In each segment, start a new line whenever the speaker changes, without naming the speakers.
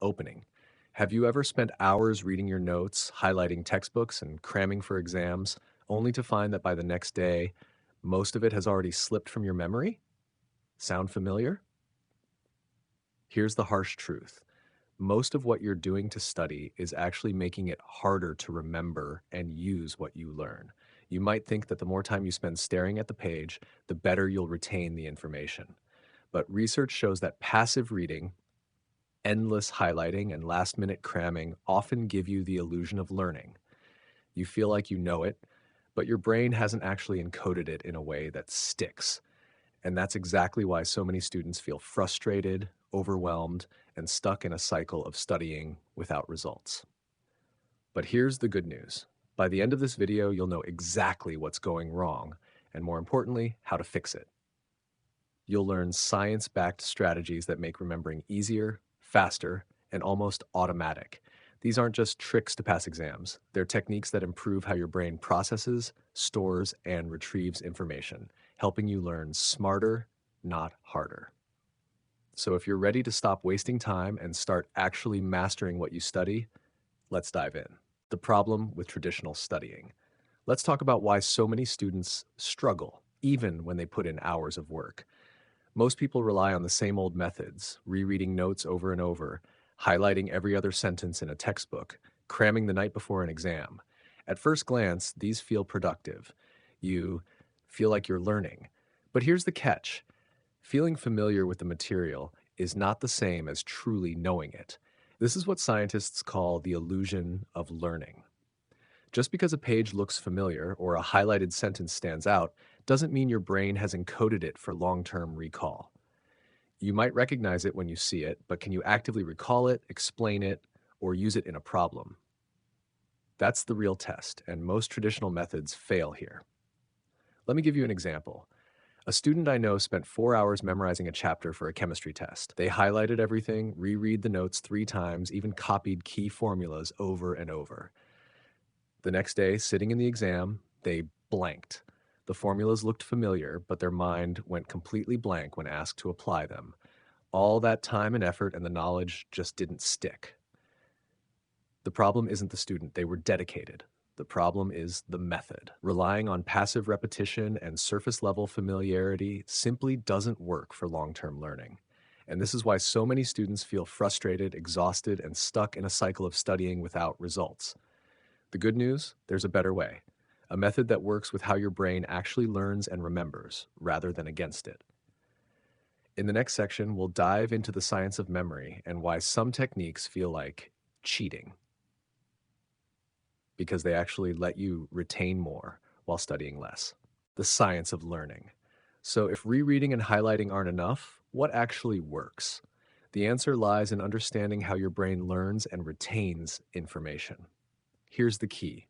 Opening. Have you ever spent hours reading your notes, highlighting textbooks, and cramming for exams, only to find that by the next day, most of it has already slipped from your memory? Sound familiar? Here's the harsh truth. Most of what you're doing to study is actually making it harder to remember and use what you learn. You might think that the more time you spend staring at the page, the better you'll retain the information. But research shows that passive reading, endless highlighting, and last minute cramming often give you the illusion of learning. You feel like you know it, but your brain hasn't actually encoded it in a way that sticks. And that's exactly why so many students feel frustrated, overwhelmed, and stuck in a cycle of studying without results. But here's the good news. By the end of this video, you'll know exactly what's going wrong, and more importantly, how to fix it. You'll learn science-backed strategies that make remembering easier, faster, and almost automatic. These aren't just tricks to pass exams. They're techniques that improve how your brain processes, stores, and retrieves information, helping you learn smarter, not harder. So if you're ready to stop wasting time and start actually mastering what you study, let's dive in. The problem with traditional studying. Let's talk about why so many students struggle, even when they put in hours of work. Most people rely on the same old methods, rereading notes over and over, highlighting every other sentence in a textbook, cramming the night before an exam. At first glance, these feel productive. You feel like you're learning. But here's the catch. Feeling familiar with the material is not the same as truly knowing it. This is what scientists call the illusion of learning. Just because a page looks familiar or a highlighted sentence stands out doesn't mean your brain has encoded it for long-term recall. You might recognize it when you see it, but can you actively recall it, explain it, or use it in a problem? That's the real test, and most traditional methods fail here. Let me give you an example. A student I know spent 4 hours memorizing a chapter for a chemistry test. They highlighted everything, reread the notes 3 times, even copied key formulas over and over. The next day, sitting in the exam, they blanked. The formulas looked familiar, but their mind went completely blank when asked to apply them. All that time and effort and the knowledge just didn't stick. The problem isn't the student, they were dedicated. The problem is the method. Relying on passive repetition and surface level familiarity simply doesn't work for long-term learning. And this is why so many students feel frustrated, exhausted, and stuck in a cycle of studying without results. The good news, there's a better way. A method that works with how your brain actually learns and remembers, rather than against it. In the next section, we'll dive into the science of memory and why some techniques feel like cheating, because they actually let you retain more while studying less. The science of learning. So if rereading and highlighting aren't enough, what actually works? The answer lies in understanding how your brain learns and retains information. Here's the key.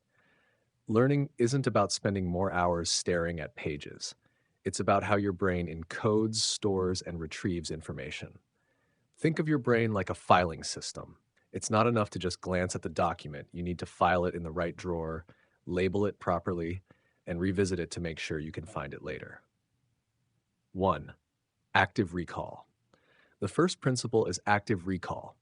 Learning isn't about spending more hours staring at pages. It's about how your brain encodes, stores, and retrieves information. Think of your brain like a filing system. It's not enough to just glance at the document. You need to file it in the right drawer, label it properly, and revisit it to make sure you can find it later. 1. Active recall. The first principle is active recall.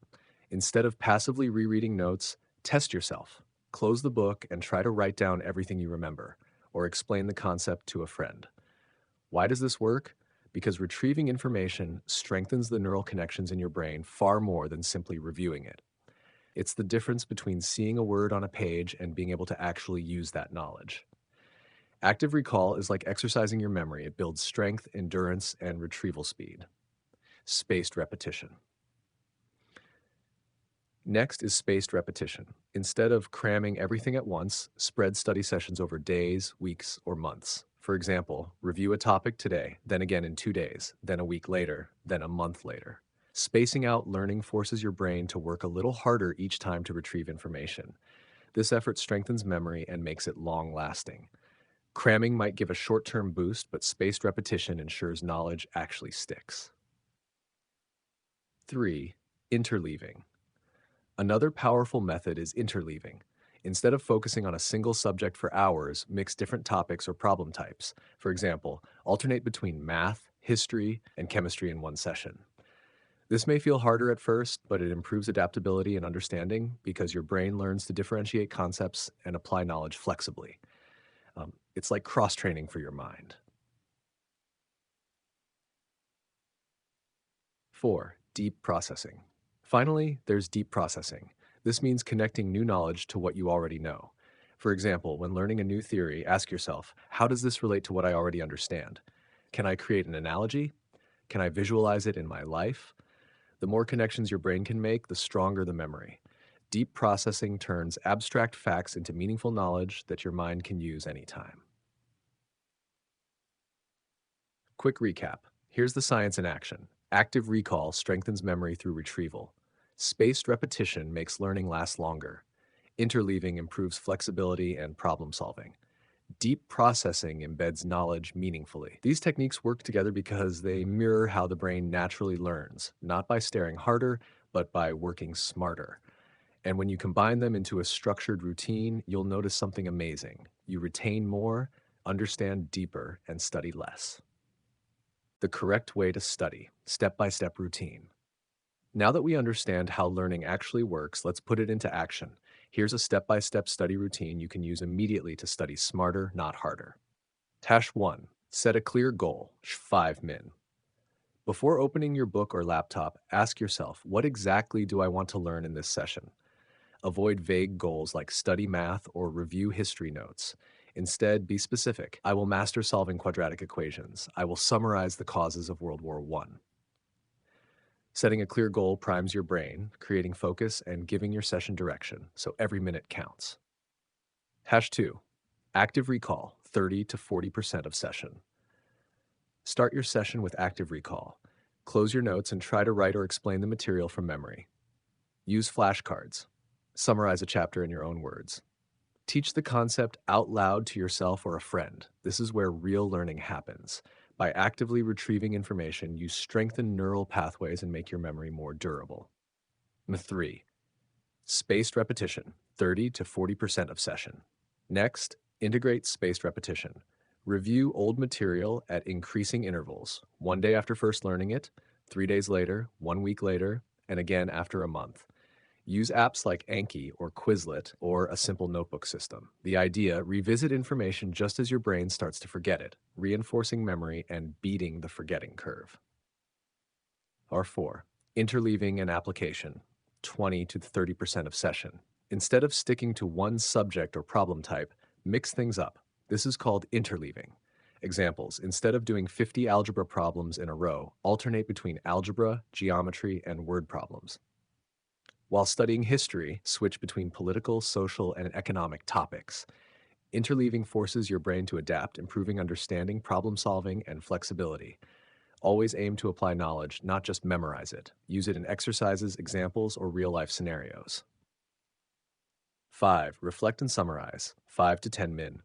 Instead of passively rereading notes, test yourself. Close the book and try to write down everything you remember, or explain the concept to a friend. Why does this work? Because retrieving information strengthens the neural connections in your brain far more than simply reviewing it. It's the difference between seeing a word on a page and being able to actually use that knowledge. Active recall is like exercising your memory. It builds strength, endurance, and retrieval speed. Spaced repetition. Next is spaced repetition. Instead of cramming everything at once, spread study sessions over days, weeks, or months. For example, review a topic today, then again in 2 days, then a week later, then a month later. Spacing out learning forces your brain to work a little harder each time to retrieve information. This effort strengthens memory and makes it long-lasting. Cramming might give a short-term boost, but spaced repetition ensures knowledge actually sticks. 3. Interleaving. Another powerful method is interleaving. Instead of focusing on a single subject for hours, mix different topics or problem types. For example, alternate between math, history, and chemistry in one session. This may feel harder at first, but it improves adaptability and understanding because your brain learns to differentiate concepts and apply knowledge flexibly. It's like cross training for your mind. 4. Deep processing. Finally, there's deep processing. This means connecting new knowledge to what you already know. For example, when learning a new theory, ask yourself, how does this relate to what I already understand? Can I create an analogy? Can I visualize it in my life? The more connections your brain can make, the stronger the memory. Deep processing turns abstract facts into meaningful knowledge that your mind can use anytime. Quick recap. Here's the science in action. Active recall strengthens memory through retrieval. Spaced repetition makes learning last longer. Interleaving improves flexibility and problem solving. Deep processing embeds knowledge meaningfully. These techniques work together because they mirror how the brain naturally learns, not by staring harder, but by working smarter. And when you combine them into a structured routine, you'll notice something amazing. You retain more, understand deeper, and study less. The correct way to study, step-by-step routine. Now that we understand how learning actually works, let's put it into action. Here's a step-by-step study routine you can use immediately to study smarter, not harder. Task 1. Set a clear goal, 5 min. Before opening your book or laptop, ask yourself, what exactly do I want to learn in this session? Avoid vague goals like study math or review history notes. Instead, be specific. I will master solving quadratic equations. I will summarize the causes of World War I. Setting a clear goal primes your brain, creating focus and giving your session direction, so every minute counts. Hash 2. Active recall, 30 to 40% of session. Start your session with active recall. Close your notes and try to write or explain the material from memory. Use flashcards. Summarize a chapter in your own words. Teach the concept out loud to yourself or a friend. This is where real learning happens. By actively retrieving information, you strengthen neural pathways and make your memory more durable. 3. Spaced repetition, 30 to 40% of session. Next, integrate spaced repetition. Review old material at increasing intervals, 1 day after first learning it, 3 days later, 1 week later, and again after a month. Use apps like Anki or Quizlet or a simple notebook system. The idea, revisit information just as your brain starts to forget it, reinforcing memory and beating the forgetting curve. R4. Interleaving and application, 20 to 30% of session. Instead of sticking to one subject or problem type, mix things up. This is called interleaving. Examples, instead of doing 50 algebra problems in a row, alternate between algebra, geometry, and word problems. While studying history, switch between political, social, and economic topics. Interleaving forces your brain to adapt, improving understanding, problem solving, and flexibility. Always aim to apply knowledge, not just memorize it. Use it in exercises, examples, or real-life scenarios. 5. Reflect and summarize, 5 to 10 min.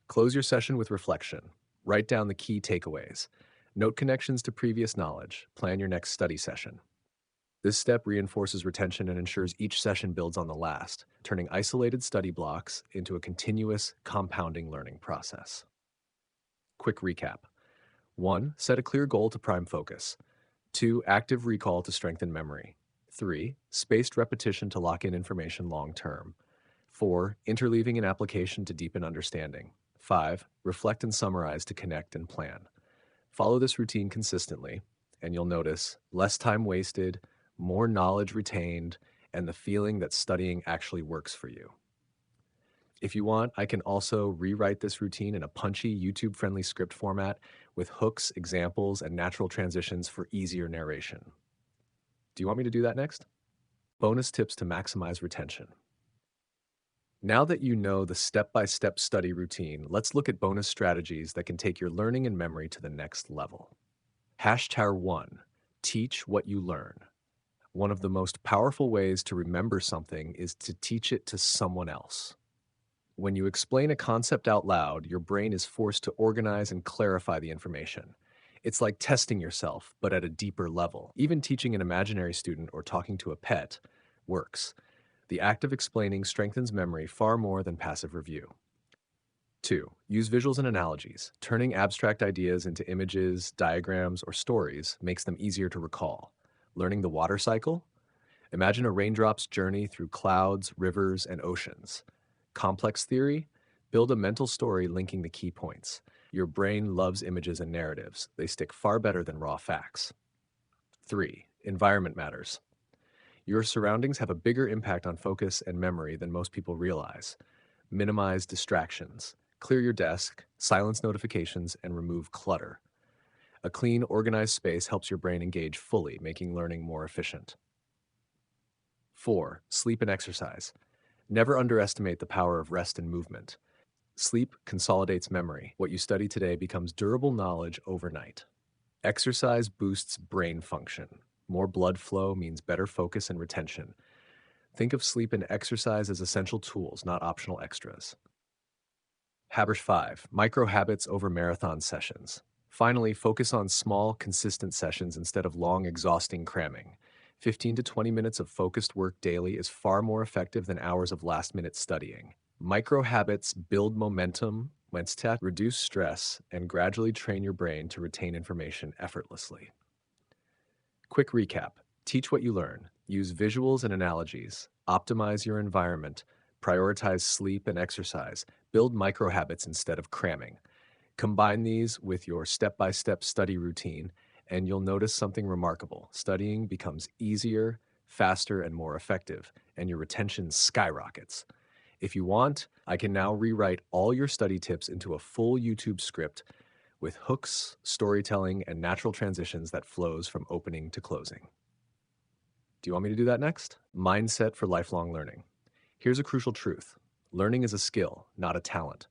Close your session with reflection. Write down the key takeaways. Note connections to previous knowledge. Plan your next study session. This step reinforces retention and ensures each session builds on the last, turning isolated study blocks into a continuous, compounding learning process. Quick recap. 1. Set a clear goal to prime focus. 2. Active recall to strengthen memory. 3. Spaced repetition to lock in information long term. 4. Interleaving and application to deepen understanding. 5. Reflect and summarize to connect and plan. Follow this routine consistently, and you'll notice less time wasted, more knowledge retained, and the feeling that studying actually works for you. If you want, I can also rewrite this routine in a punchy, YouTube-friendly script format with hooks, examples, and natural transitions for easier narration. Do you want me to do that next? Bonus tips to maximize retention. Now that you know the step-by-step study routine, let's look at bonus strategies that can take your learning and memory to the next level. Hashtag 1. Teach what you learn. One of the most powerful ways to remember something is to teach it to someone else. When you explain a concept out loud, your brain is forced to organize and clarify the information. It's like testing yourself, but at a deeper level. Even teaching an imaginary student or talking to a pet works. The act of explaining strengthens memory far more than passive review. 2. Use visuals and analogies. Turning abstract ideas into images, diagrams, or stories makes them easier to recall. Learning the water cycle? Imagine a raindrop's journey through clouds, rivers, and oceans. Complex theory? Build a mental story linking the key points. Your brain loves images and narratives. They stick far better than raw facts. 3. Environment matters. Your surroundings have a bigger impact on focus and memory than most people realize. Minimize distractions. Clear your desk, silence notifications, and remove clutter. A clean, organized space helps your brain engage fully, making learning more efficient. 4. Sleep and exercise. Never underestimate the power of rest and movement. Sleep consolidates memory. What you study today becomes durable knowledge overnight. Exercise boosts brain function. More blood flow means better focus and retention. Think of sleep and exercise as essential tools, not optional extras. Habit 5. Micro habits over marathon sessions. Finally, focus on small, consistent sessions instead of long, exhausting cramming. 15 to 20 minutes of focused work daily is far more effective than hours of last-minute studying. Micro habits build momentum, reduce stress, and gradually train your brain to retain information effortlessly. Quick recap. Teach what you learn. Use visuals and analogies. Optimize your environment. Prioritize sleep and exercise. Build micro habits instead of cramming. Combine these with your step-by-step study routine, and you'll notice something remarkable. Studying becomes easier, faster, and more effective, and your retention skyrockets. If you want, I can now rewrite all your study tips into a full YouTube script with hooks, storytelling, and natural transitions that flows from opening to closing. Do you want me to do that next? Mindset for lifelong learning. Here's a crucial truth. Learning is a skill, not a talent.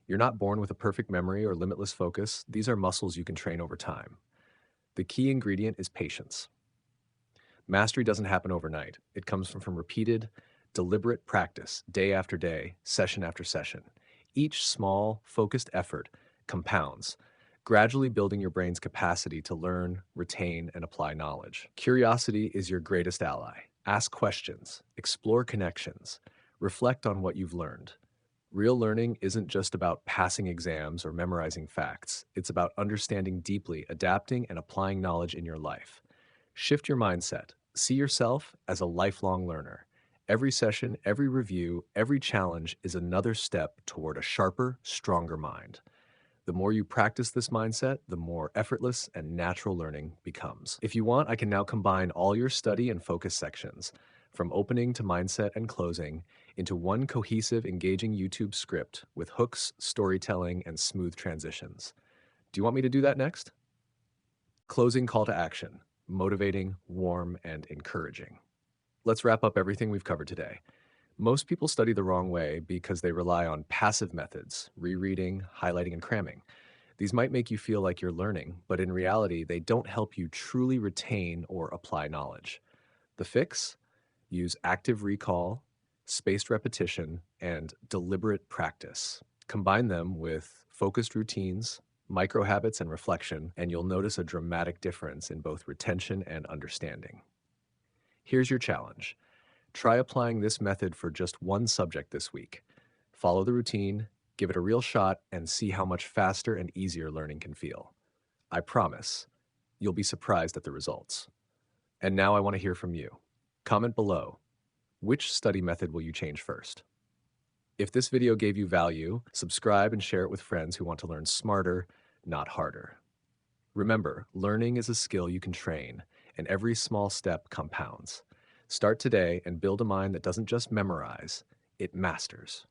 You're not born with a perfect memory or limitless focus. These are muscles you can train over time. The key ingredient is patience. Mastery doesn't happen overnight. It comes from repeated, deliberate practice, day after day, session after session. Each small, focused effort compounds, gradually building your brain's capacity to learn, retain, and apply knowledge. Curiosity is your greatest ally. Ask questions, explore connections, reflect on what you've learned. Real learning isn't just about passing exams or memorizing facts. It's about understanding deeply, adapting, and applying knowledge in your life. Shift your mindset. See yourself as a lifelong learner. Every session, every review, every challenge is another step toward a sharper, stronger mind. The more you practice this mindset, the more effortless and natural learning becomes. If you want, I can now combine all your study and focus sections, from opening to mindset and closing, into one cohesive, engaging YouTube script with hooks, storytelling, and smooth transitions. Do you want me to do that next? Closing call to action: motivating, warm, and encouraging. Let's wrap up everything we've covered today. Most people study the wrong way because they rely on passive methods, rereading, highlighting, and cramming. These might make you feel like you're learning, but in reality, they don't help you truly retain or apply knowledge. The fix? Use active recall, spaced repetition, and deliberate practice. Combine them with focused routines, micro habits, and reflection, and you'll notice a dramatic difference in both retention and understanding. Here's your challenge. Try applying this method for just one subject this week. Follow the routine, give it a real shot, and see how much faster and easier learning can feel. I promise, you'll be surprised at the results. And now I want to hear from you. Comment below. Which study method will you change first? If this video gave you value, subscribe and share it with friends who want to learn smarter, not harder. Remember, learning is a skill you can train, and every small step compounds. Start today and build a mind that doesn't just memorize, it masters.